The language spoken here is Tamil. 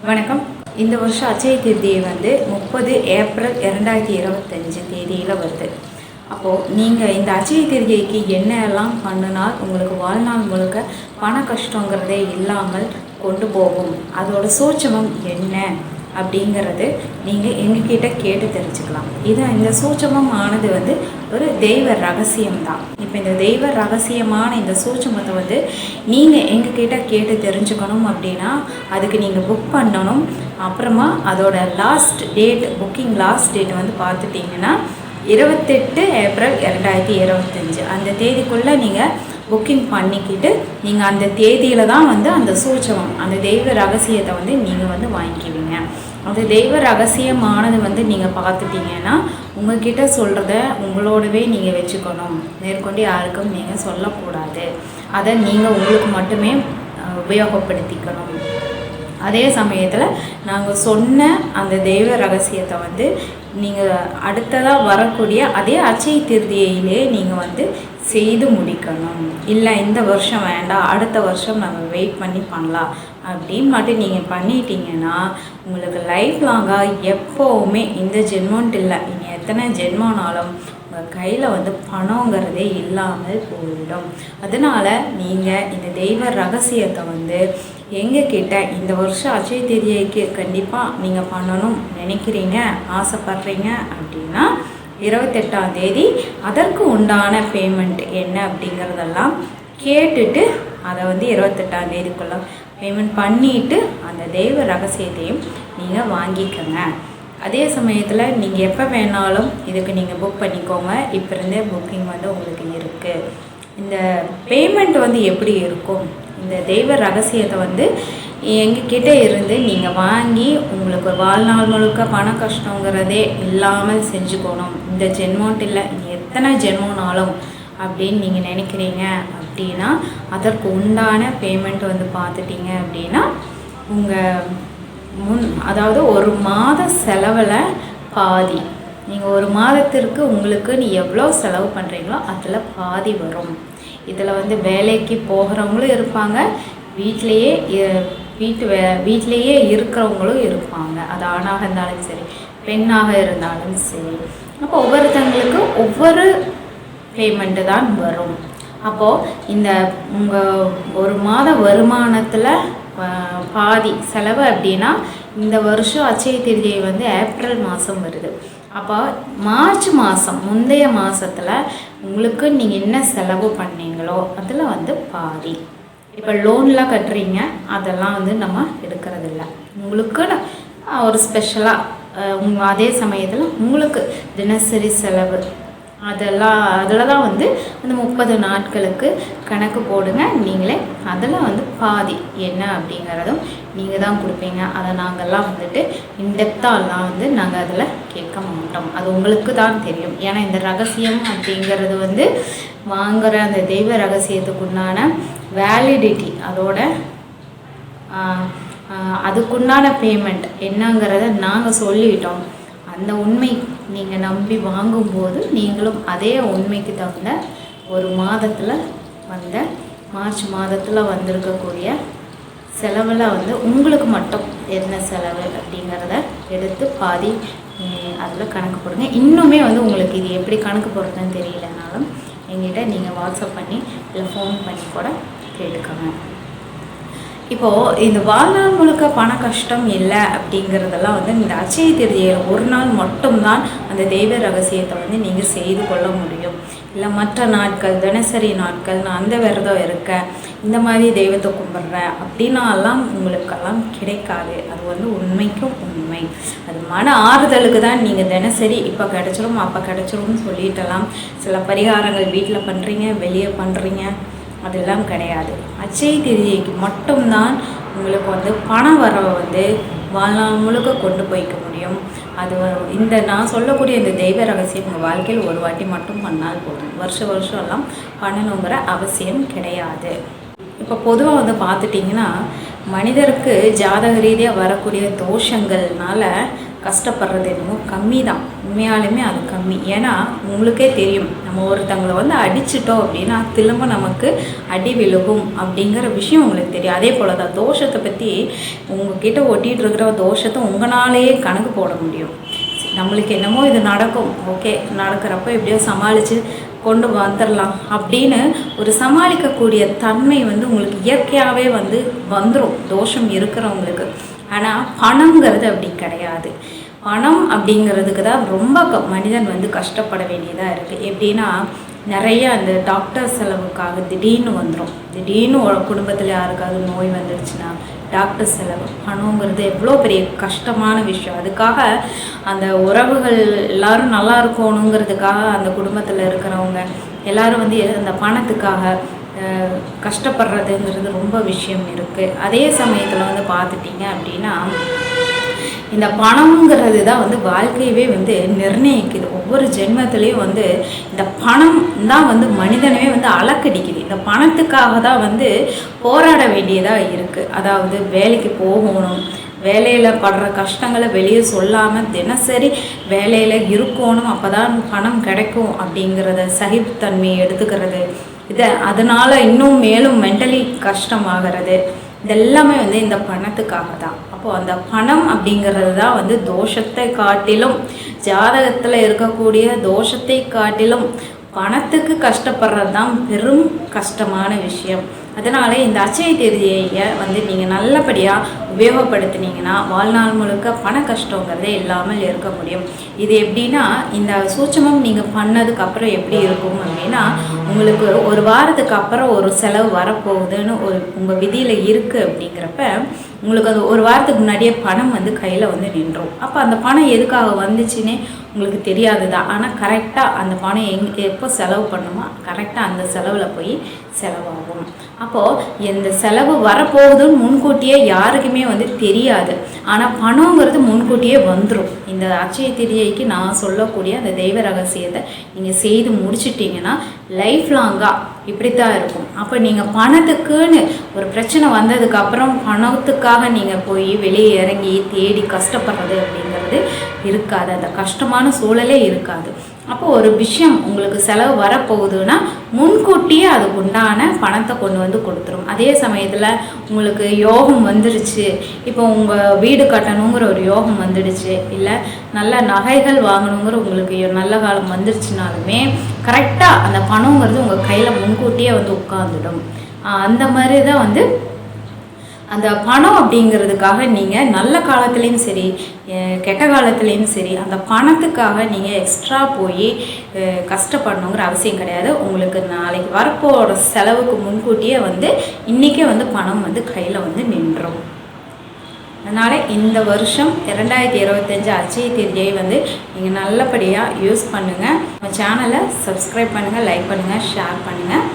வணக்கம். இந்த வருஷம் அட்சய திருதியை 30 ஏப்ரல் 2025 தேதியில் வருது. அப்போது நீங்கள் இந்த அட்சய திருதியைக்கு என்னெல்லாம் பண்ணினால் உங்களுக்கு வாழ்நாள் முழுக்க பண கஷ்டங்கிறதே இல்லாமல் கொண்டு போகும், அதோட சூட்சமம் என்ன அப்படிங்கிறது நீங்கள் எங்ககிட்ட கேட்டு தெரிஞ்சுக்கலாம். இந்த சூட்சமம் ஆனது ஒரு தெய்வ ரகசியம்தான். இப்போ இந்த தெய்வ ரகசியமான இந்த சூட்சமத்தை நீங்கள் எங்ககிட்ட கேட்டு தெரிஞ்சுக்கணும் அப்படின்னா அதுக்கு நீங்கள் புக் பண்ணணும். அப்புறமா அதோட புக்கிங் லாஸ்ட் டேட் பார்த்துட்டிங்கன்னா 28 ஏப்ரல் 2025 அந்த தேதிக்குள்ளே நீங்கள் புக்கிங் பண்ணிக்கிட்டு நீங்கள் அந்த தேதியில் தான் அந்த சூட்சமம், அந்த தெய்வ ரகசியத்தை நீங்கள் வாங்கிக்குவீங்க. அந்த தெய்வ ரகசியமானது நீங்கள் பார்த்துட்டிங்கன்னா உங்கள்கிட்ட சொல்கிறத உங்களோடவே நீங்கள் வச்சுக்கணும். மேற்கொண்டு யாருக்கும் நீங்கள் சொல்லக்கூடாது. அதை நீங்கள் உங்களுக்கு மட்டுமே உபயோகப்படுத்திக்கணும். அதே சமயத்தில் நாங்கள் சொன்ன அந்த தெய்வ ரகசியத்தை நீங்கள் அடுத்ததாக வரக்கூடிய அதே அட்சய திருதியிலே நீங்கள் செய்து முடிக்கணும். இல்லை இந்த வருஷம் வேண்டாம், அடுத்த வருஷம் நம்ம வெயிட் பண்ணி பண்ணலாம் அப்படின்னு மட்டும் நீங்கள் பண்ணிட்டீங்கன்னா உங்களுக்கு லைஃப் லாங்காக எப்போவுமே இந்த ஜென்மன்ட்டு இல்லை, இனி எத்தனை ஜென்மனாலும் உங்கள் கையில் பணங்கிறதே இல்லாமல் போயிடும். அதனால் நீங்கள் இந்த தெய்வ ரகசியத்தை எங்ககிட்ட இந்த வருஷம் அட்சய திருதியைக்கு கண்டிப்பாக நீங்கள் பண்ணணும் நினைக்கிறீங்க, ஆசைப்படுறீங்க அப்படின்னா 28ஆம் தேதி அதற்கு உண்டான பேமெண்ட் என்ன அப்படிங்கிறதெல்லாம் கேட்டுட்டு அதை 28ஆம் தேதிக்குள்ளே பேமெண்ட் பண்ணிவிட்டு அந்த தெய்வ ரகசியத்தையும் நீங்கள் வாங்கிக்கோங்க. அதே சமயத்தில் நீங்கள் எப்போ வேணாலும் இதுக்கு நீங்கள் புக் பண்ணிக்கோங்க. இப்போ இருந்தே புக்கிங் உங்களுக்கு இருக்குது. இந்த பேமெண்ட் எப்படி இருக்கும், இந்த தெய்வ ரகசியத்தை எங்ககிட்ட இருந்து நீங்கள் வாங்கி உங்களுக்கு வாழ்நாள் முழுக்க பண கஷ்டங்கிறதே இல்லாமல் செஞ்சுக்கணும். இந்த ஜென்மன்ட்டு இல்லை, இனி எத்தனை ஜென்மனாலும் அப்படின்னு நீங்கள் நினைக்கிறீங்க அப்படின்னா அதற்கு உண்டான பேமெண்ட் பார்த்துட்டிங்க அப்படின்னா அதாவது ஒரு மாத செலவில் பாதி, நீங்கள் ஒரு மாதத்திற்கு உங்களுக்கு எவ்வளோ செலவு பண்ணுறீங்களோ அதில் பாதி வரும். இதில் வேலைக்கு போகிறவங்களும் இருப்பாங்க, வீட்டிலையே இருக்கிறவங்களும் இருப்பாங்க. அது ஆணாக இருந்தாலும் சரி, பெண்ணாக இருந்தாலும் சரி. அப்போ ஒவ்வொருத்தங்களுக்கு ஒவ்வொரு பேமெண்ட்டு தான் வரும். அப்போது இந்த உங்கள் ஒரு மாத வருமானத்தில் பாதி செலவு அப்படின்னா இந்த வருஷம் அட்சய திருதியை ஏப்ரல் மாதம் வருது. அப்போ மார்ச் மாதம் முந்தைய மாதத்தில் உங்களுக்கு நீங்கள் என்ன செலவு பண்ணீங்களோ அதில் பாதி. இப்போ லோன்லாம் கட்டுறீங்க, அதெல்லாம் நம்ம எடுக்கிறதில்ல. உங்களுக்கு ஒரு ஸ்பெஷலாக அதே சமயத்தில் உங்களுக்கு தினசரி செலவு அதில் தான் அந்த 30 நாட்களுக்கு கணக்கு போடுங்க. நீங்களே அதில் பாதி என்ன அப்படிங்கிறதும் நீங்கள் தான் கொடுப்பீங்க. அதை நாங்கள்லாம் இன்டெப்த்தாலாம் நாங்கள் அதில் கேட்க மாட்டோம். அது உங்களுக்கு தான் தெரியும். ஏன்னா இந்த ரகசியம் அப்படிங்கிறது வாங்குகிற அந்த தெய்வ ரகசியத்துக்குண்டான வேலிடிட்டி, அதோட அதுக்குண்டான பேமெண்ட் என்னங்கிறத நாங்கள் சொல்லிட்டோம். அந்த உண்மை நீங்கள் நம்பி வாங்கும்போது நீங்களும் அதே உண்மைக்கு தகுந்த ஒரு மாதத்தில் மார்ச் மாதத்தில் வந்திருக்கக்கூடிய செலவில் உங்களுக்கு மட்டும் என்ன செலவு அப்படிங்கிறத எடுத்து பாதி அதில் கணக்கு போடுங்க. இன்னுமே உங்களுக்கு இது எப்படி கணக்கு போடுறதுன்னு தெரியலனாலும் எங்கிட்ட நீங்கள் வாட்ஸ்அப் பண்ணி இல்லை ஃபோன் பண்ணி கூட கேட்டுக்கோங்க. இப்போது இந்த வாழ்நாள் முழுக்க பண கஷ்டம் இல்லை அப்படிங்கிறதெல்லாம் இந்த அட்சய திருதியில் ஒரு நாள் மட்டும்தான் அந்த தெய்வ ரகசியத்தை நீங்கள் செய்து கொள்ள முடியும். இல்லை மற்ற நாட்கள், தினசரி நாட்கள் நான் அந்த விரதம் இருக்கேன், இந்த மாதிரி தெய்வத்தை கும்பிட்றேன் அப்படின்னாலாம் உங்களுக்கெல்லாம் கிடைக்காது. அது உண்மைக்கும் உண்மை. அது மன ஆறுதலுக்கு தான் நீங்கள் தினசரி இப்போ கிடச்சிரும் அப்போ கிடச்சிரும்னு சொல்லிட்டலாம். சில பரிகாரங்கள் வீட்டில் பண்ணுறீங்க, வெளியே பண்ணுறீங்க, அதெல்லாம் கிடையாது. அட்சய திருதியைக்கு மட்டும்தான் உங்களுக்கு பண வரவை வாழ்நாள் முழுக்க கொண்டு போய்க்க முடியும். அது நான் சொல்லக்கூடிய இந்த தெய்வ ரகசியம் உங்கள் வாழ்க்கையில் ஒரு வாட்டி மட்டும் பண்ணால் போதும். வருஷம் எல்லாம் பண்ணணுங்கிற அவசியம் கிடையாது. இப்போ பொதுவாக பார்த்துட்டிங்கன்னா மனிதருக்கு ஜாதக ரீதியாக வரக்கூடிய தோஷங்கள்னால கஷ்டப்படுறது என்னமோ கம்மி தான். உண்மையாலுமே அது கம்மி. ஏன்னா உங்களுக்கே தெரியும், நம்ம ஒருத்தங்களை வந்து அடிச்சிட்டோம் அப்படின்னா திரும்ப நமக்கு அடி விழுகும் அப்படிங்கிற விஷயம் உங்களுக்கு தெரியும். அதே போல் தான் தோஷத்தை பற்றி உங்ககிட்ட ஒட்டிகிட்டு இருக்கிற தோஷத்தை உங்களாலேயே கணக்கு போட முடியும். நம்மளுக்கு என்னமோ இது நடக்கும், ஓகே நடக்கிறப்ப எப்படியோ சமாளித்து கொண்டு வந்துடலாம் அப்படின்னு ஒரு சமாளிக்கக்கூடிய தன்மை வந்து உங்களுக்கு இயற்கையாகவே வந்து வந்துடும் தோஷம் இருக்கிறவங்களுக்கு. ஆனால் பணங்கிறது அப்படி கிடையாது. பணம் அப்படிங்கிறதுக்கு தான் ரொம்ப மனிதன் வந்து கஷ்டப்பட வேண்டியதாக இருக்குது. எப்படின்னா நிறைய அந்த டாக்டர் செலவுக்காக திடீர்னு வந்துடும். திடீர்னு குடும்பத்தில் யாருக்காவது நோய் வந்துடுச்சுன்னா டாக்டர் செலவு, பணங்கிறது எவ்வளோ பெரிய கஷ்டமான விஷயம். அதுக்காக அந்த உறவுகள் எல்லோரும் நல்லா இருக்கணுங்கிறதுக்காக அந்த குடும்பத்தில் இருக்கிறவங்க எல்லோரும் வந்து அந்த பணத்துக்காக கஷ்டப்படுறதுங்கிறது ரொம்ப விஷயம் இருக்குது. அதே சமயத்தில் வந்து பார்த்துட்டிங்க அப்படின்னா இந்த பணங்கிறது தான் வந்து வாழ்க்கையவே வந்து நிர்ணயிக்குது. ஒவ்வொரு ஜென்மத்திலையும் வந்து இந்த பணம் தான் வந்து மனிதனவே வந்து அலக்கடிக்குது. இந்த பணத்துக்காக தான் வந்து போராட வேண்டியதாக இருக்குது. அதாவது வேலைக்கு போகணும், வேலையில் படுற கஷ்டங்களை வெளியே சொல்லாமல் தினசரி வேலையில் இருக்கணும், அப்போ தான் பணம் கிடைக்கும் அப்படிங்கிறத சகிப்புத்தன்மையை எடுத்துக்கிறது, அதனால் இன்னும் மேலும் மென்டலி கஷ்டமாகிறது. இதெல்லாமே வந்து இந்த பணத்துக்காக தான். அப்போது அந்த பணம் அப்படிங்கிறது தான் வந்து தோஷத்தை காட்டிலும், ஜாதகத்தில் இருக்கக்கூடிய தோஷத்தை காட்டிலும் பணத்துக்கு கஷ்டப்படுறது தான் பெரும் கஷ்டமான விஷயம். அதனால் இந்த அட்சய திருதியை வந்து நீங்கள் நல்லபடியாக உபயோகப்படுத்தினீங்கன்னா வாழ்நாள் முழுக்க பண கஷ்டங்கிறதே இல்லாமல் இருக்க முடியும். இது எப்படின்னா இந்த சூட்சமம் நீங்கள் பண்ணதுக்கப்புறம் எப்படி இருக்கும் அப்படின்னா, உங்களுக்கு ஒரு வாரத்துக்கு அப்புறம் ஒரு செலவு வரப்போகுதுன்னு உங்கள் விதியில் இருக்குது. அப்படிங்கிறப்ப உங்களுக்கு அது ஒரு வாரத்துக்கு முன்னாடியே பணம் வந்து கையில் வந்து நின்றோம். அப்போ அந்த பணம் எதுக்காக வந்துச்சுன்னே உங்களுக்கு தெரியாது தான். ஆனால் கரெக்டாக அந்த பணம் எப்போ செலவு பண்ணுமோ கரெக்டாக அந்த செலவில் போய் செலவாகும். அப்போது இந்த செலவு வரப்போகுதுன்னு முன்கூட்டியே யாருக்குமே வந்து தெரியாது. ஆனால் பணங்கிறது முன்கூட்டியே வந்துடும். இந்த அட்சய திருதியைக்கு நான் சொல்லக்கூடிய அந்த தெய்வ ரகசியத்தை நீங்கள் செய்து முடிச்சிட்டிங்கன்னா லைஃப் லாங்காக இப்படித்தான் இருக்கும். அப்போ நீங்கள் பணத்துக்குன்னு ஒரு பிரச்சனை வந்ததுக்கப்புறம் பணத்துக்காக நீங்கள் போய் வெளியே இறங்கி தேடி கஷ்டப்படுறது அப்படிங்கிறது இருக்காது. அந்த கஷ்டமான சூழலே இருக்காது. அப்போது ஒரு விஷயம் உங்களுக்கு செலவு வரப்போகுதுன்னா முன்கூட்டியே அதுக்கு உண்டான பணத்தை கொண்டு வந்து கொடுத்துரும். அதே சமயத்தில் உங்களுக்கு யோகம் வந்துடுச்சு, இப்போ உங்கள் வீடு கட்டணுங்கிற ஒரு யோகம் வந்துடுச்சு, இல்லை நல்ல நகைகள் வாங்கணுங்கிற உங்களுக்கு நல்ல காலம் வந்துடுச்சுனாலுமே கரெக்டாக அந்த பணங்கிறது உங்கள் கையில் முன்கூட்டியே வந்து உட்காந்துடும். அந்த மாதிரி தான் வந்து அந்த பணம் அப்படிங்கிறதுக்காக நீங்கள் நல்ல காலத்துலேயும் சரி கெட்ட காலத்துலேயும் சரி அந்த பணத்துக்காக நீங்கள் எக்ஸ்ட்ரா போய் கஷ்டப்படணுங்கிற அவசியம் கிடையாது. உங்களுக்கு நாளைக்கு வரப்போகிற செலவுக்கு முன்கூட்டியே வந்து இன்றைக்கே வந்து பணம் வந்து கையில் வந்து நின்றும். அதனால் இந்த வருஷம் 2025 அட்சய திருதியை வந்து நீங்கள் நல்லபடியாக யூஸ் பண்ணுங்கள். நம்ம சேனலை சப்ஸ்கிரைப் பண்ணுங்கள், லைக் பண்ணுங்கள், ஷேர் பண்ணுங்கள்.